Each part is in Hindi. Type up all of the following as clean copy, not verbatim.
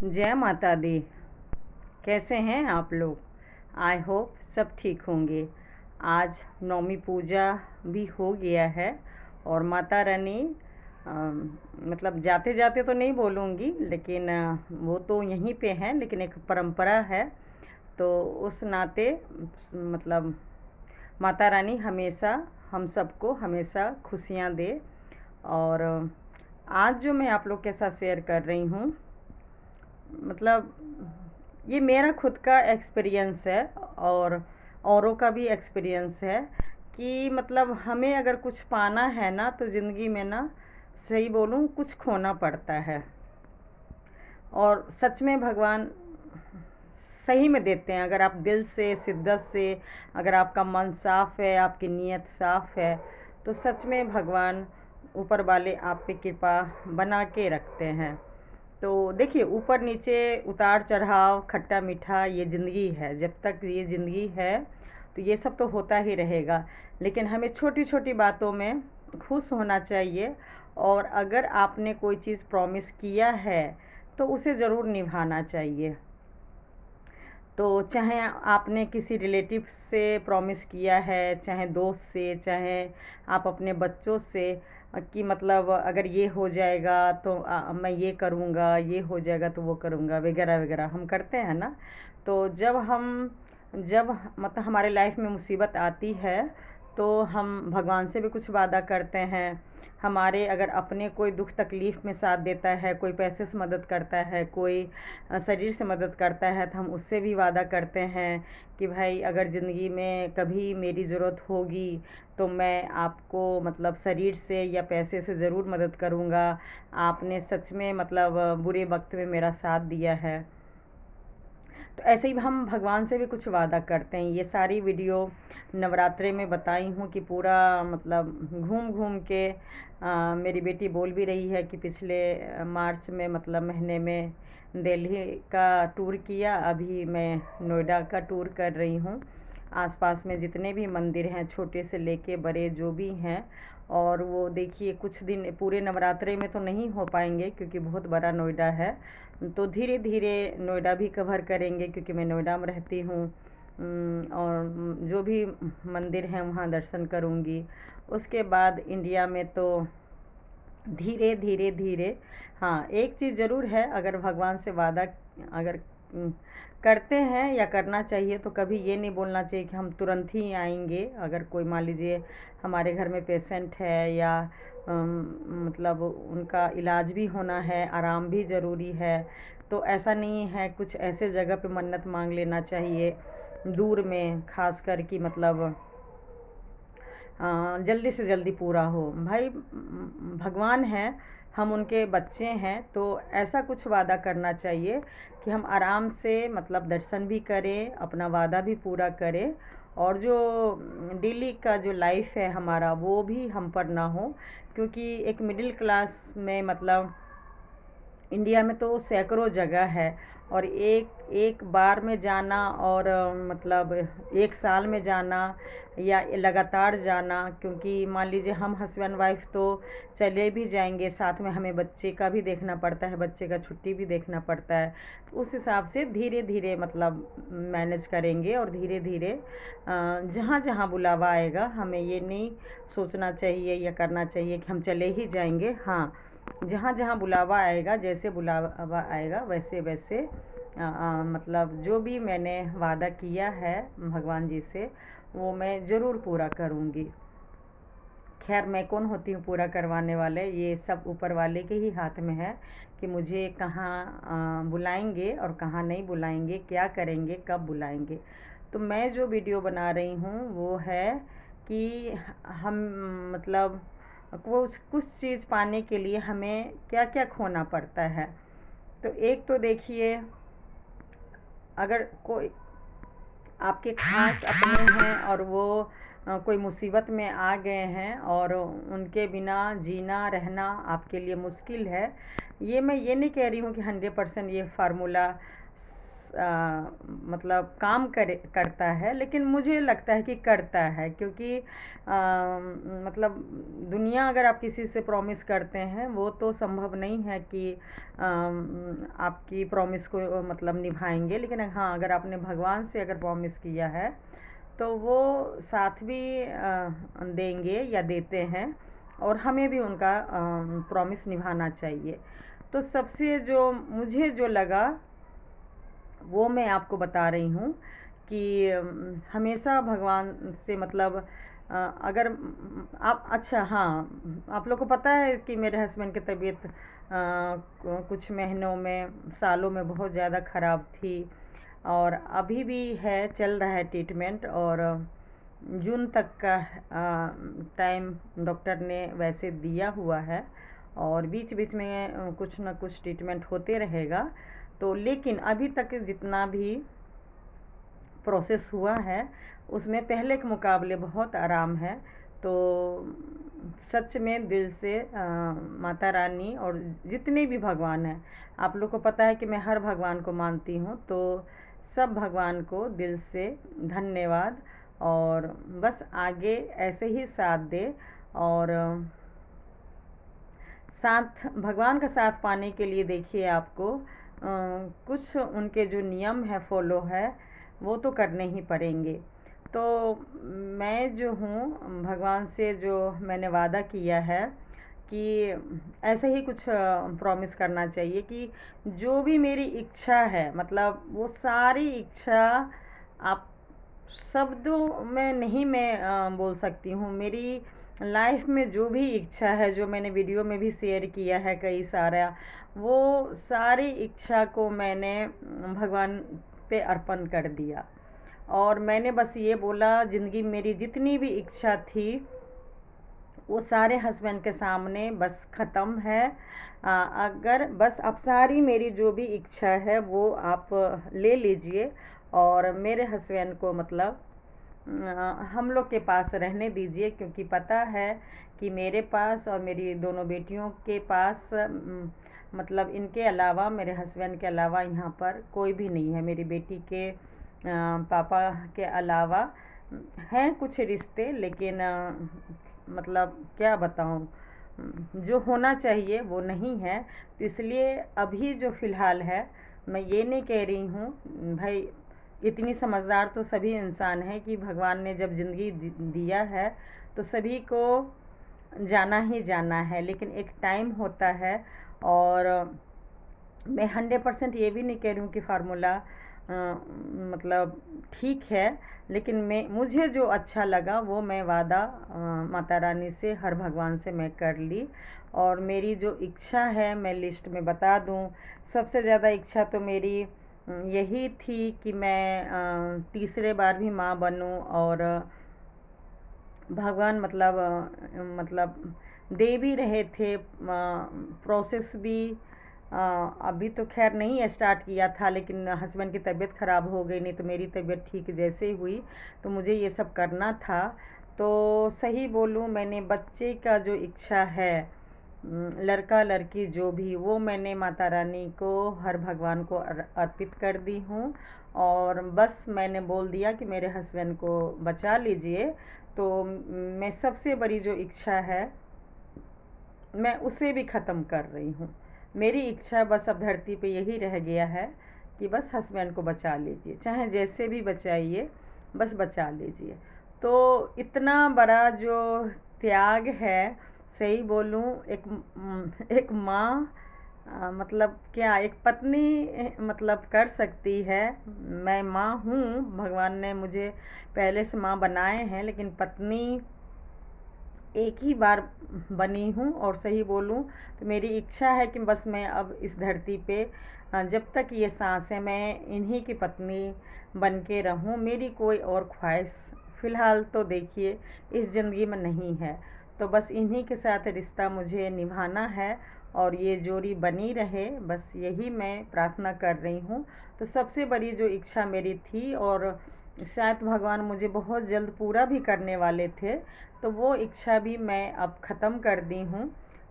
जय माता दी। कैसे हैं आप लोग? आई होप सब ठीक होंगे। आज नौमी पूजा भी हो गया है और माता रानी मतलब जाते जाते तो नहीं बोलूँगी, लेकिन वो तो यहीं पे हैं, लेकिन एक परंपरा है। तो उस नाते मतलब माता रानी हमेशा हम सबको हमेशा खुशियाँ दे। और आज जो मैं आप लोग के साथ शेयर कर रही हूँ, मतलब ये मेरा खुद का एक्सपीरियंस है और औरों का भी एक्सपीरियंस है कि मतलब हमें अगर कुछ पाना है ना, तो ज़िंदगी में ना, सही बोलूँ, कुछ खोना पड़ता है। और सच में भगवान सही में देते हैं। अगर आप दिल से, शिद्दत से, अगर आपका मन साफ़ है, आपकी नीयत साफ़ है, तो सच में भगवान ऊपर वाले आप पे कृपा बना के रखते हैं। तो देखिए, ऊपर नीचे, उतार चढ़ाव, खट्टा मीठा, ये ज़िंदगी है। जब तक ये ज़िंदगी है तो ये सब तो होता ही रहेगा, लेकिन हमें छोटी छोटी बातों में खुश होना चाहिए। और अगर आपने कोई चीज़ प्रॉमिस किया है तो उसे ज़रूर निभाना चाहिए। तो चाहे आपने किसी रिलेटिव से प्रॉमिस किया है, चाहे दोस्त से, चाहे आप अपने बच्चों से, कि मतलब अगर ये हो जाएगा तो मैं ये करूँगा, ये हो जाएगा तो वो करूँगा, वगैरह वगैरह हम करते हैं ना। तो जब मतलब हमारे लाइफ में मुसीबत आती है तो हम भगवान से भी कुछ वादा करते हैं। हमारे अगर अपने कोई दुख तकलीफ़ में साथ देता है, कोई पैसे से मदद करता है, कोई शरीर से मदद करता है, तो हम उससे भी वादा करते हैं कि भाई अगर ज़िंदगी में कभी मेरी ज़रूरत होगी तो मैं आपको मतलब शरीर से या पैसे से ज़रूर मदद करूँगा। आपने सच में मतलब बुरे वक्त में मेरा साथ दिया है। तो ऐसे ही हम भगवान से भी कुछ वादा करते हैं। ये सारी वीडियो नवरात्रे में बताई हूँ कि पूरा मतलब घूम घूम के मेरी बेटी बोल भी रही है कि पिछले मार्च में मतलब महीने में दिल्ली का टूर किया, अभी मैं नोएडा का टूर कर रही हूँ। आसपास में जितने भी मंदिर हैं, छोटे से लेके बड़े जो भी हैं। और वो देखिए, कुछ दिन पूरे नवरात्रे में तो नहीं हो पाएंगे क्योंकि बहुत बड़ा नोएडा है। तो धीरे धीरे नोएडा भी कवर करेंगे क्योंकि मैं नोएडा में रहती हूँ। और जो भी मंदिर हैं वहाँ दर्शन करूँगी। उसके बाद इंडिया में तो धीरे धीरे धीरे, हाँ, एक चीज़ ज़रूर है, अगर भगवान से वादा अगर करते हैं या करना चाहिए तो कभी ये नहीं बोलना चाहिए कि हम तुरंत ही आएंगे। अगर कोई मान लीजिए हमारे घर में पेशेंट है या मतलब उनका इलाज भी होना है, आराम भी ज़रूरी है, तो ऐसा नहीं है। कुछ ऐसे जगह पे मन्नत मांग लेना चाहिए दूर में, खास कर कि मतलब जल्दी से जल्दी पूरा हो। भाई भगवान हैं, हम उनके बच्चे हैं, तो ऐसा कुछ वादा करना चाहिए कि हम आराम से मतलब दर्शन भी करें, अपना वादा भी पूरा करें। और जो डेली का जो लाइफ है हमारा, वो भी हम पर ना हो। क्योंकि एक मिडिल क्लास में मतलब इंडिया में तो सैकड़ों जगह है, और एक एक बार में जाना और मतलब एक साल में जाना या लगातार जाना, क्योंकि मान लीजिए हम हस्बैंड वाइफ तो चले भी जाएंगे, साथ में हमें बच्चे का भी देखना पड़ता है, बच्चे का छुट्टी भी देखना पड़ता है। तो उस हिसाब से धीरे धीरे मतलब मैनेज करेंगे। और धीरे धीरे जहाँ जहाँ बुलावा आएगा, हमें ये नहीं सोचना चाहिए या करना चाहिए कि हम चले ही जाएंगे। हाँ, जहाँ जहाँ बुलावा आएगा, जैसे बुलावा आएगा वैसे वैसे मतलब जो भी मैंने वादा किया है भगवान जी से, वो मैं ज़रूर पूरा करूँगी। खैर, मैं कौन होती हूँ पूरा करवाने वाले, ये सब ऊपर वाले के ही हाथ में है कि मुझे कहाँ बुलाएंगे और कहाँ नहीं बुलाएंगे, क्या करेंगे, कब बुलाएंगे। तो मैं जो वीडियो बना रही हूँ वो है कि हम मतलब वो कुछ चीज़ पाने के लिए हमें क्या क्या खोना पड़ता है। तो एक तो देखिए, अगर कोई आपके खास अपने हैं और वो कोई मुसीबत में आ गए हैं और उनके बिना जीना रहना आपके लिए मुश्किल है। ये मैं ये नहीं कह रही हूँ कि 100% ये फार्मूला मतलब काम करता है, लेकिन मुझे लगता है कि करता है, क्योंकि मतलब दुनिया अगर आप किसी से प्रॉमिस करते हैं वो तो संभव नहीं है कि आपकी प्रॉमिस को मतलब निभाएंगे। लेकिन हाँ, अगर आपने भगवान से अगर प्रॉमिस किया है तो वो साथ भी देंगे या देते हैं, और हमें भी उनका प्रॉमिस निभाना चाहिए। तो सबसे जो मुझे जो लगा वो मैं आपको बता रही हूँ कि हमेशा भगवान से मतलब अगर आप अच्छा हाँ, आप लोग को पता है कि मेरे हस्बैंड की तबीयत कुछ महीनों में सालों में बहुत ज़्यादा ख़राब थी, और अभी भी है, चल रहा है ट्रीटमेंट, और जून तक का टाइम डॉक्टर ने वैसे दिया हुआ है, और बीच बीच में कुछ ना कुछ ट्रीटमेंट होते रहेगा। तो लेकिन अभी तक जितना भी प्रोसेस हुआ है उसमें पहले के मुकाबले बहुत आराम है। तो सच में दिल से माता रानी और जितने भी भगवान हैं, आप लोग को पता है कि मैं हर भगवान को मानती हूँ, तो सब भगवान को दिल से धन्यवाद। और बस आगे ऐसे ही साथ दे, और साथ भगवान का साथ पाने के लिए देखिए आपको कुछ उनके जो नियम है फॉलो है वो तो करने ही पड़ेंगे। तो मैं जो हूँ भगवान से जो मैंने वादा किया है कि ऐसे ही कुछ प्रॉमिस करना चाहिए कि जो भी मेरी इच्छा है, मतलब वो सारी इच्छा आप शब्दों में नहीं मैं बोल सकती हूँ। मेरी लाइफ में जो भी इच्छा है, जो मैंने वीडियो में भी शेयर किया है कई सारा, वो सारी इच्छा को मैंने भगवान पे अर्पण कर दिया, और मैंने बस ये बोला ज़िंदगी मेरी जितनी भी इच्छा थी वो सारे हस्बैंड के सामने बस ख़त्म है। अगर बस अब सारी मेरी जो भी इच्छा है वो आप ले लीजिए, और मेरे हस्बैंड को मतलब हम लोग के पास रहने दीजिए, क्योंकि पता है कि मेरे पास और मेरी दोनों बेटियों के पास मतलब इनके अलावा, मेरे हस्बैंड के अलावा यहाँ पर कोई भी नहीं है। मेरी बेटी के पापा के अलावा हैं कुछ रिश्ते, लेकिन मतलब क्या बताऊँ, जो होना चाहिए वो नहीं है। तो इसलिए अभी जो फ़िलहाल है, मैं ये नहीं कह रही हूँ भाई, इतनी समझदार तो सभी इंसान हैं कि भगवान ने जब ज़िंदगी दिया है तो सभी को जाना ही जाना है, लेकिन एक टाइम होता है। और मैं 100% ये भी नहीं कह रही हूँ कि फार्मूला मतलब ठीक है, लेकिन मुझे जो अच्छा लगा वो मैं वादा माता रानी से, हर भगवान से मैं कर ली। और मेरी जो इच्छा है मैं लिस्ट में बता दूँ, सबसे ज़्यादा इच्छा तो मेरी यही थी कि मैं तीसरे बार भी माँ बनूँ, और भगवान मतलब दे भी रहे थे। प्रोसेस भी अभी तो खैर नहीं स्टार्ट किया था, लेकिन हस्बैंड की तबीयत ख़राब हो गई, नहीं तो मेरी तबीयत ठीक जैसे ही हुई तो मुझे ये सब करना था। तो सही बोलूँ, मैंने बच्चे का जो इच्छा है, लड़का लड़की जो भी, वो मैंने माता रानी को, हर भगवान को अर्पित कर दी हूँ। और बस मैंने बोल दिया कि मेरे हस्बैंड को बचा लीजिए। तो मैं सबसे बड़ी जो इच्छा है मैं उसे भी ख़त्म कर रही हूँ। मेरी इच्छा बस अब धरती पे यही रह गया है कि बस हस्बैंड को बचा लीजिए, चाहे जैसे भी बचाइए, बस बचा लीजिए। तो इतना बड़ा जो त्याग है, सही बोलूँ, एक माँ मतलब क्या एक पत्नी मतलब कर सकती है। मैं माँ हूँ, भगवान ने मुझे पहले से माँ बनाए हैं, लेकिन पत्नी एक ही बार बनी हूँ। और सही बोलूँ तो मेरी इच्छा है कि बस मैं अब इस धरती पे जब तक ये सांस है मैं इन्हीं की पत्नी बन के रहूँ। मेरी कोई और ख्वाहिश फ़िलहाल तो देखिए इस ज़िंदगी में नहीं है। तो बस इन्हीं के साथ रिश्ता मुझे निभाना है, और ये जोड़ी बनी रहे, बस यही मैं प्रार्थना कर रही हूँ। तो सबसे बड़ी जो इच्छा मेरी थी, और शायद भगवान मुझे बहुत जल्द पूरा भी करने वाले थे, तो वो इच्छा भी मैं अब ख़त्म कर दी हूँ।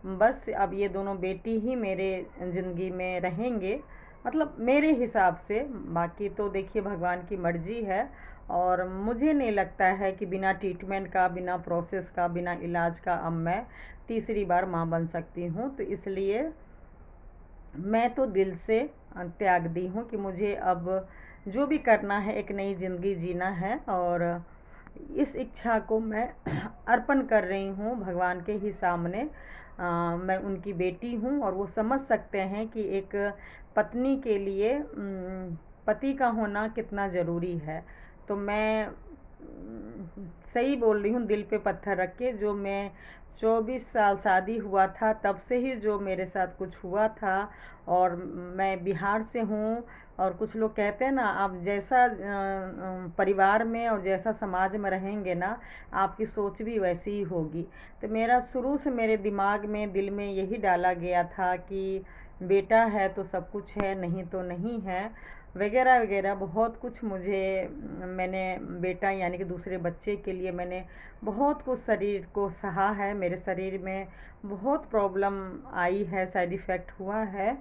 बस अब ये दोनों बेटी ही मेरे ज़िंदगी में रहेंगे, मतलब मेरे हिसाब से। बाकी तो देखिए भगवान की मर्जी है, और मुझे नहीं लगता है कि बिना ट्रीटमेंट का, बिना प्रोसेस का, बिना इलाज का अब मैं तीसरी बार माँ बन सकती हूँ। तो इसलिए मैं तो दिल से त्याग दी हूँ कि मुझे अब जो भी करना है, एक नई ज़िंदगी जीना है, और इस इच्छा को मैं अर्पण कर रही हूँ भगवान के ही सामने। मैं उनकी बेटी हूँ, और वो समझ सकते हैं कि एक पत्नी के लिए पति का होना कितना ज़रूरी है। तो मैं सही बोल रही हूँ दिल पे पत्थर रख के। जो मैं 24 साल शादी हुआ था तब से ही जो मेरे साथ कुछ हुआ था, और मैं बिहार से हूँ, और कुछ लोग कहते हैं ना, आप जैसा परिवार में और जैसा समाज में रहेंगे ना, आपकी सोच भी वैसी ही होगी। तो मेरा शुरू से मेरे दिमाग में, दिल में यही डाला गया था कि बेटा है तो सब कुछ है, नहीं तो नहीं है, वगैरह वगैरह बहुत कुछ। मैंने बेटा यानी कि दूसरे बच्चे के लिए मैंने बहुत कुछ शरीर को सहा है। मेरे शरीर में बहुत प्रॉब्लम आई है, साइड इफ़ेक्ट हुआ है।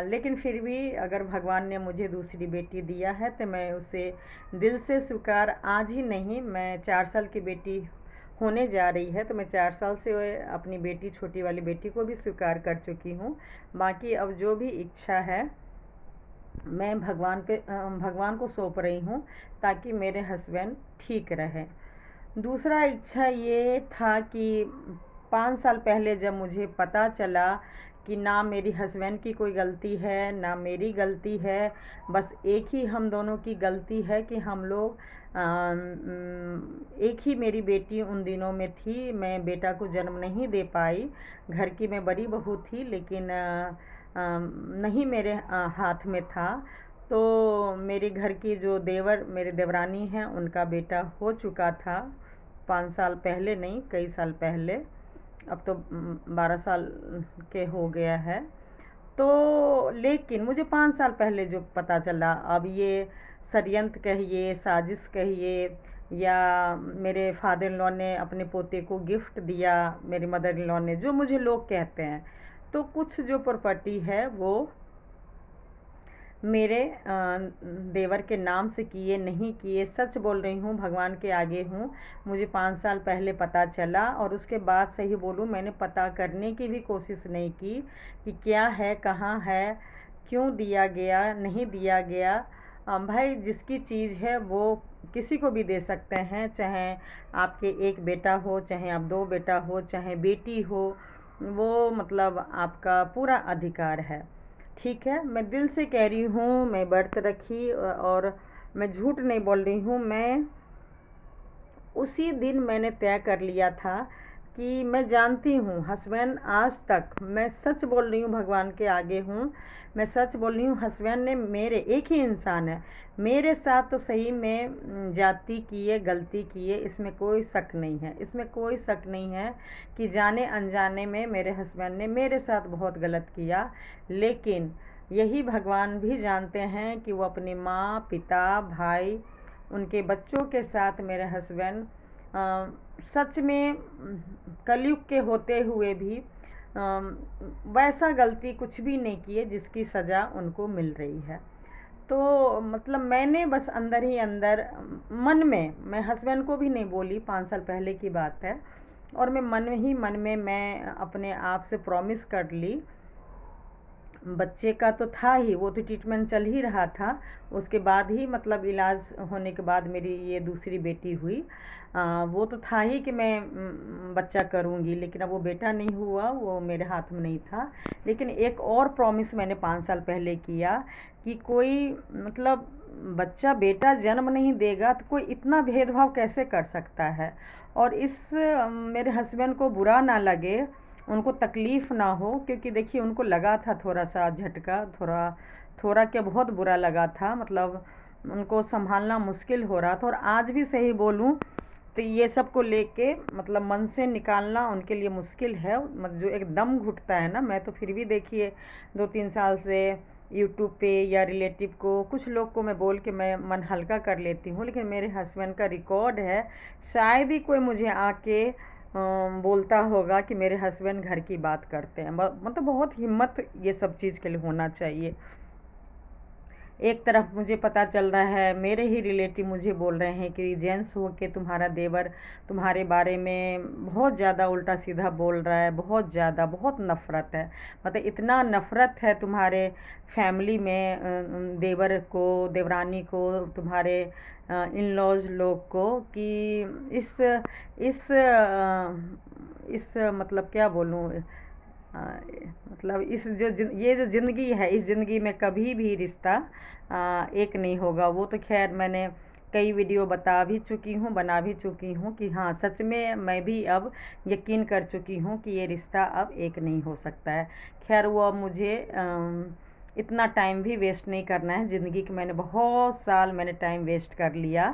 लेकिन फिर भी अगर भगवान ने मुझे दूसरी बेटी दिया है तो मैं उसे दिल से स्वीकार, आज ही नहीं, मैं 4 साल की बेटी होने जा रही है, तो मैं 4 साल से अपनी बेटी, छोटी वाली बेटी को भी स्वीकार कर चुकी हूँ। बाकी अब जो भी इच्छा है मैं भगवान को सौंप रही हूँ, ताकि मेरे हस्बैंड ठीक रहे। दूसरा इच्छा ये था कि 5 साल पहले जब मुझे पता चला कि ना मेरी हस्बैंड की कोई गलती है ना मेरी गलती है, बस एक ही हम दोनों की गलती है कि हम लोग एक ही मेरी बेटी उन दिनों में थी, मैं बेटा को जन्म नहीं दे पाई। घर की मैं बड़ी बहू थी, लेकिन नहीं मेरे हाथ में था। तो मेरे घर की जो मेरे देवरानी हैं, उनका बेटा हो चुका था 5 साल पहले, नहीं कई साल पहले, अब तो 12 साल के हो गया है। तो लेकिन मुझे 5 साल पहले जो पता चला, अब ये षड्यंत्र कहिए, साजिश कहिए, या मेरे फादर इन लॉ ने अपने पोते को गिफ्ट दिया, मेरी मदर इन लॉ ने, जो मुझे लोग कहते हैं, तो कुछ जो प्रॉपर्टी है वो मेरे देवर के नाम से किए नहीं किए, सच बोल रही हूँ, भगवान के आगे हूँ। मुझे 5 साल पहले पता चला, और उसके बाद सही बोलूँ मैंने पता करने की भी कोशिश नहीं की कि क्या है, कहाँ है, क्यों दिया गया, नहीं दिया गया। भाई जिसकी चीज़ है वो किसी को भी दे सकते हैं, चाहे आपके एक बेटा हो, चाहे आप 2 बेटा हो, चाहे बेटी हो, वो मतलब आपका पूरा अधिकार है। ठीक है, मैं दिल से कह रही हूँ, मैं व्रत रखी, और मैं झूठ नहीं बोल रही हूँ। मैं उसी दिन मैंने तय कर लिया था कि मैं जानती हूँ हस्बैंड, आज तक मैं सच बोल रही हूँ, भगवान के आगे हूँ, मैं सच बोल रही हूँ, हस्बैंड ने मेरे, एक ही इंसान है मेरे साथ, तो सही में जाति किए, गलती किए, इसमें कोई शक नहीं है, इसमें कोई शक नहीं है कि जाने अनजाने में मेरे हस्बैंड ने मेरे साथ बहुत गलत किया। लेकिन यही भगवान भी जानते हैं कि वो अपनी माँ, पिता, भाई, उनके बच्चों के साथ मेरे हस्बैंड सच में कलयुग के होते हुए भी वैसा गलती कुछ भी नहीं किए जिसकी सज़ा उनको मिल रही है। तो मतलब मैंने बस अंदर ही अंदर, मन में, मैं हस्बैंड को भी नहीं बोली, 5 साल पहले की बात है, और मैं मन ही मन में मैं अपने आप से प्रॉमिस कर ली। बच्चे का तो था ही, वो तो ट्रीटमेंट चल ही रहा था, उसके बाद ही मतलब इलाज होने के बाद मेरी ये दूसरी बेटी हुई। वो तो था ही कि मैं बच्चा करूँगी, लेकिन अब वो बेटा नहीं हुआ, वो मेरे हाथ में नहीं था। लेकिन एक और प्रॉमिस मैंने 5 साल पहले किया कि कोई मतलब बच्चा, बेटा जन्म नहीं देगा तो कोई इतना भेदभाव कैसे कर सकता है, और इस मेरे हस्बैंड को बुरा ना लगे, उनको तकलीफ़ ना हो, क्योंकि देखिए उनको लगा था थोड़ा सा झटका, थोड़ा थोड़ा क्या, बहुत बुरा लगा था, मतलब उनको संभालना मुश्किल हो रहा था। और आज भी सही बोलूँ तो ये सब को लेके मतलब मन से निकालना उनके लिए मुश्किल है, मतलब जो एक दम घुटता है ना। मैं तो फिर भी देखिए 2-3 साल से यूट्यूब पे या रिलेटिव को, कुछ लोग को मैं बोल के मैं मन हल्का कर लेती हूँ, लेकिन मेरे हस्बैंड का रिकॉर्ड है, शायद ही कोई मुझे आके बोलता होगा कि मेरे हस्बैंड घर की बात करते हैं। मतलब बहुत हिम्मत ये सब चीज़ के लिए होना चाहिए। एक तरफ मुझे पता चल रहा है, मेरे ही रिलेटिव मुझे बोल रहे हैं कि जेंट्स हो के तुम्हारा देवर तुम्हारे बारे में बहुत ज़्यादा उल्टा सीधा बोल रहा है, बहुत ज़्यादा, बहुत नफ़रत है। मतलब इतना नफ़रत है तुम्हारे फैमिली में, देवर को, देवरानी को, तुम्हारे इन लॉज लोग को, कि इस मतलब क्या बोलूँ, अ, मतलब ये जो ज़िंदगी है, इस ज़िंदगी में कभी भी रिश्ता एक नहीं होगा। वो तो खैर मैंने कई वीडियो बता भी चुकी हूँ, बना भी चुकी हूँ कि हाँ, सच में मैं भी अब यकीन कर चुकी हूँ कि ये रिश्ता अब एक नहीं हो सकता है। खैर वो अब मुझे इतना टाइम भी वेस्ट नहीं करना है। ज़िंदगी के मैंने बहुत साल मैंने टाइम वेस्ट कर लिया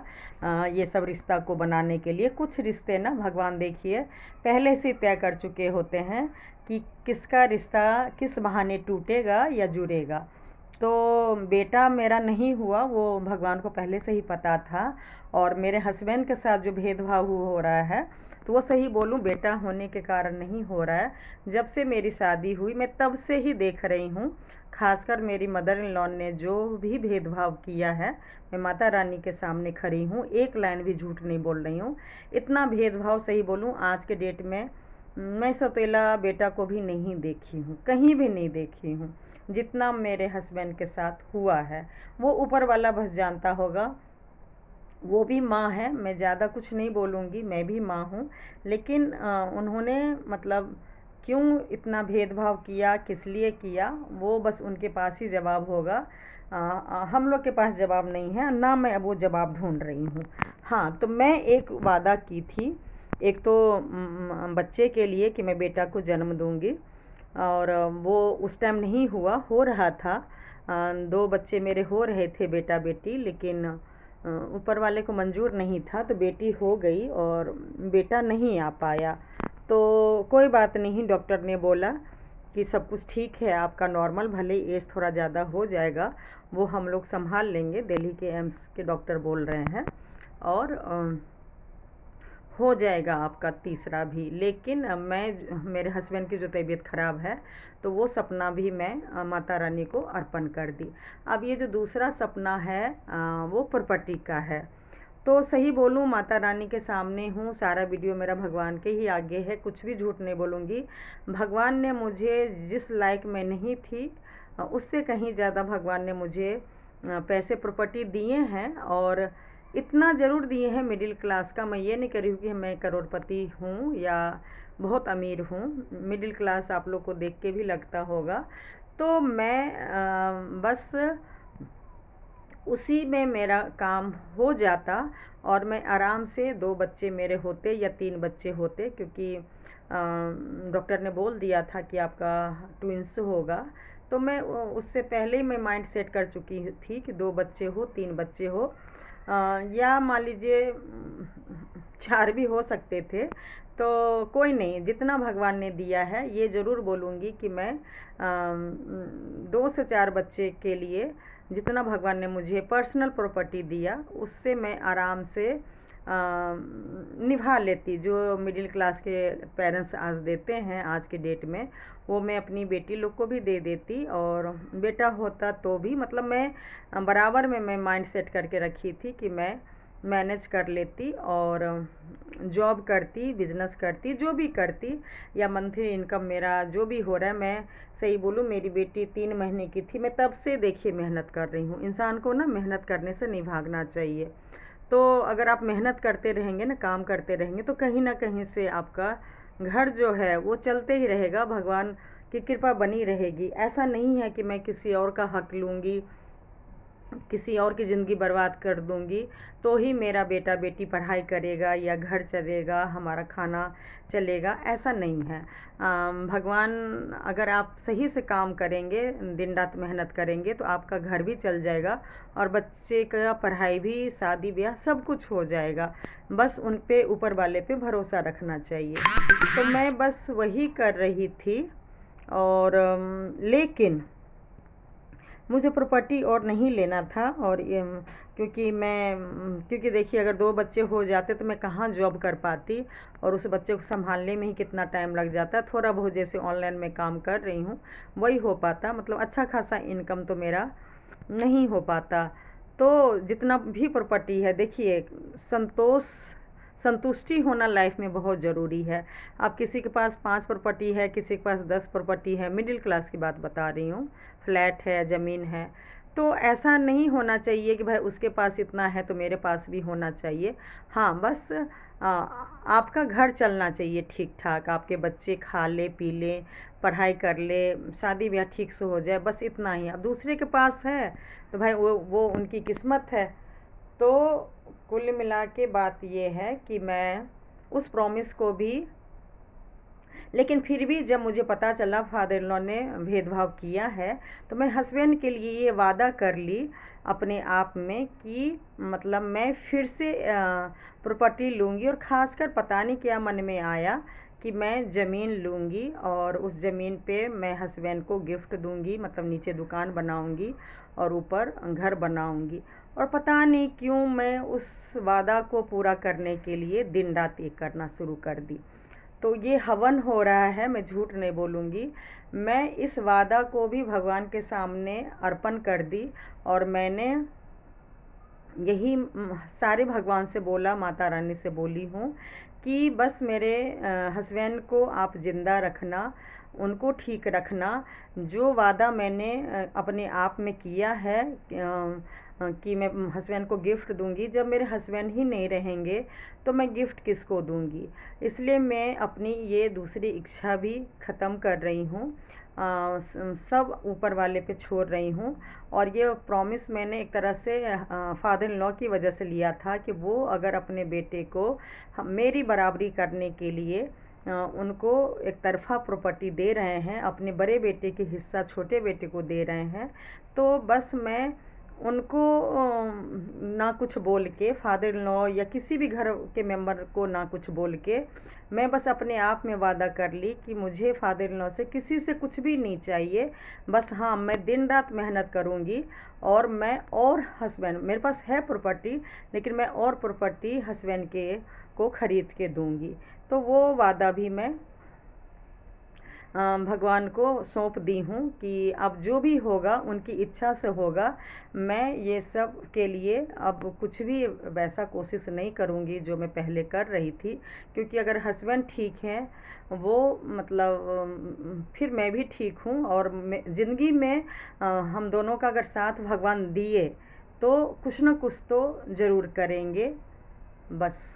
ये सब रिश्ता को बनाने के लिए। कुछ रिश्ते ना भगवान देखिए पहले से तय कर चुके होते हैं कि किसका रिश्ता किस बहाने टूटेगा या जुड़ेगा। तो बेटा मेरा नहीं हुआ, वो भगवान को पहले से ही पता था। और मेरे हस्बैंड के साथ जो भेदभाव हो रहा है, तो वो सही बोलूँ बेटा होने के कारण नहीं हो रहा है। जब से मेरी शादी हुई मैं तब से ही देख रही हूँ, खासकर मेरी मदर इन लॉ ने जो भी भेदभाव किया है, मैं माता रानी के सामने खड़ी हूँ, एक लाइन भी झूठ नहीं बोल रही हूँ। इतना भेदभाव सही बोलूँ आज के डेट में मैं सौतेला बेटा को भी नहीं देखी हूँ, कहीं भी नहीं देखी हूँ, जितना मेरे हस्बैंड के साथ हुआ है। वो ऊपर वाला बस जानता होगा। वो भी माँ है, मैं ज़्यादा कुछ नहीं बोलूँगी, मैं भी माँ हूँ। लेकिन उन्होंने मतलब क्यों इतना भेदभाव किया, किस लिए किया, वो बस उनके पास ही जवाब होगा। हम लोग के पास जवाब नहीं है, ना मैं अब वो जवाब ढूंढ रही हूँ। हाँ, तो मैं एक वादा की थी, एक तो बच्चे के लिए कि मैं बेटा को जन्म दूँगी, और वो उस टाइम नहीं हुआ, हो रहा था। 2 बच्चे मेरे हो रहे थे, बेटा बेटी, लेकिन ऊपर वाले को मंजूर नहीं था, तो बेटी हो गई और बेटा नहीं आ पाया। तो कोई बात नहीं, डॉक्टर ने बोला कि सब कुछ ठीक है आपका, नॉर्मल, भले एज थोड़ा ज़्यादा हो जाएगा, वो हम लोग संभाल लेंगे, दिल्ली के एम्स के डॉक्टर बोल रहे हैं, और हो जाएगा आपका तीसरा भी। लेकिन मैं मेरे हस्बैंड की जो तबीयत ख़राब है, तो वो सपना भी मैं माता रानी को अर्पण कर दी। अब ये जो दूसरा सपना है वो प्रॉपर्टी का है। तो सही बोलूँ, माता रानी के सामने हूँ, सारा वीडियो मेरा भगवान के ही आगे है, कुछ भी झूठ नहीं बोलूँगी। भगवान ने मुझे जिस लायक मैं नहीं थी, उससे कहीं ज़्यादा भगवान ने मुझे पैसे प्रॉपर्टी दिए हैं, और इतना ज़रूर दिए हैं मिडिल क्लास का। मैं ये नहीं कह रही हूँ कि मैं करोड़पति हूँ या बहुत अमीर हूँ, मिडिल क्लास आप लोग को देख के भी लगता होगा। तो मैं बस उसी में मेरा काम हो जाता, और मैं आराम से 2 बच्चे मेरे होते या 3 बच्चे होते, क्योंकि डॉक्टर ने बोल दिया था कि आपका ट्विंस होगा। तो मैं उससे पहले ही मैं माइंड सेट कर चुकी थी कि 2 बच्चे हो, 3 बच्चे हो, या मान लीजिए 4 भी हो सकते थे। तो कोई नहीं, जितना भगवान ने दिया है, ये ज़रूर बोलूँगी कि मैं 2 से 4 बच्चे के लिए जितना भगवान ने मुझे पर्सनल प्रॉपर्टी दिया, उससे मैं आराम से निभा लेती। जो मिडिल क्लास के पेरेंट्स आज देते हैं आज के डेट में, वो मैं अपनी बेटी लोग को भी दे देती, और बेटा होता तो भी, मतलब मैं बराबर में मैं माइंड सेट करके रखी थी कि मैं मैनेज कर लेती, और जॉब करती, बिज़नेस करती, जो भी करती, या मंथली इनकम मेरा जो भी हो रहा है। मैं सही बोलूँ, मेरी बेटी 3 महीने की थी, मैं तब से देखिए मेहनत कर रही हूँ। इंसान को ना मेहनत करने से नहीं भागना चाहिए। तो अगर आप मेहनत करते रहेंगे ना, काम करते रहेंगे, तो कहीं ना कहीं से आपका घर जो है वो चलते ही रहेगा, भगवान की कृपा बनी रहेगी। ऐसा नहीं है कि मैं किसी और का हक लूँगी, किसी और की ज़िंदगी बर्बाद कर दूँगी तो ही मेरा बेटा बेटी पढ़ाई करेगा या घर चलेगा, हमारा खाना चलेगा, ऐसा नहीं है। भगवान, अगर आप सही से काम करेंगे, दिन रात मेहनत करेंगे, तो आपका घर भी चल जाएगा, और बच्चे का पढ़ाई भी, शादी ब्याह सब कुछ हो जाएगा। बस उन पे, ऊपर वाले पे भरोसा रखना चाहिए। तो मैं बस वही कर रही थी, और लेकिन मुझे प्रॉपर्टी और नहीं लेना था। और क्योंकि देखिए, अगर 2 बच्चे हो जाते तो मैं कहाँ जॉब कर पाती, और उस बच्चे को संभालने में ही कितना टाइम लग जाता। थोड़ा बहुत जैसे ऑनलाइन में काम कर रही हूँ वही हो पाता, मतलब अच्छा खासा इनकम तो मेरा नहीं हो पाता। तो जितना भी प्रॉपर्टी है, देखिए, संतुष्टि होना लाइफ में बहुत ज़रूरी है। अब किसी के पास 5 प्रॉपर्टी है, किसी के पास 10 प्रॉपर्टी है, मिडिल क्लास की बात बता रही हूँ, फ्लैट है, ज़मीन है, तो ऐसा नहीं होना चाहिए कि भाई उसके पास इतना है तो मेरे पास भी होना चाहिए। हाँ, बस आपका घर चलना चाहिए ठीक ठाक, आपके बच्चे खा ले पी लें, पढ़ाई कर ले, शादी ब्याह ठीक से हो जाए, बस इतना ही। अब दूसरे के पास है तो भाई वो उनकी किस्मत है। तो कुल मिला के बात ये है कि मैं उस प्रॉमिस को भी, लेकिन फिर भी जब मुझे पता चला फादर इन लॉ ने भेदभाव किया है, तो मैं हस्बैंड के लिए ये वादा कर ली अपने आप में कि मतलब मैं फिर से प्रॉपर्टी लूँगी, और ख़ासकर पता नहीं क्या मन में आया कि मैं ज़मीन लूँगी और उस ज़मीन पे मैं हस्बैंड को गिफ्ट दूँगी, मतलब नीचे दुकान बनाऊँगी और ऊपर घर बनाऊँगी। और पता नहीं क्यों मैं उस वादा को पूरा करने के लिए दिन रात एक करना शुरू कर दी। तो ये हवन हो रहा है, मैं झूठ नहीं बोलूँगी। मैं इस वादा को भी भगवान के सामने अर्पण कर दी, और मैंने यही सारे भगवान से बोला, माता रानी से बोली हूँ कि बस मेरे हस्बैंड को आप ज़िंदा रखना, उनको ठीक रखना। जो वादा मैंने अपने आप में किया है कि मैं हस्बैंड को गिफ्ट दूंगी, जब मेरे हस्बैंड ही नहीं रहेंगे तो मैं गिफ्ट किसको दूंगी। इसलिए मैं अपनी ये दूसरी इच्छा भी ख़त्म कर रही हूँ, सब ऊपर वाले पे छोड़ रही हूँ। और ये प्रॉमिस मैंने एक तरह से फादर इन लॉ की वजह से लिया था कि वो अगर अपने बेटे को मेरी बराबरी करने के लिए उनको एक तरफा प्रॉपर्टी दे रहे हैं, अपने बड़े बेटे के हिस्सा छोटे बेटे को दे रहे हैं, तो बस मैं उनको ना कुछ बोल के, फादर इन लॉ या किसी भी घर के मेंबर को ना कुछ बोल के, मैं बस अपने आप में वादा कर ली कि मुझे फादर इन लॉ से किसी से कुछ भी नहीं चाहिए। बस हाँ, मैं दिन रात मेहनत करूँगी, और मैं और हस्बैंड, मेरे पास है प्रॉपर्टी, लेकिन मैं और प्रॉपर्टी हस्बैंड के को ख़रीद के दूँगी। तो वो वादा भी मैं भगवान को सौंप दी हूँ कि अब जो भी होगा उनकी इच्छा से होगा। मैं ये सब के लिए अब कुछ भी वैसा कोशिश नहीं करूँगी जो मैं पहले कर रही थी, क्योंकि अगर हस्बैंड ठीक हैं, वो मतलब फिर मैं भी ठीक हूँ, और ज़िंदगी में हम दोनों का अगर साथ भगवान दिए तो कुछ ना कुछ तो ज़रूर करेंगे। बस।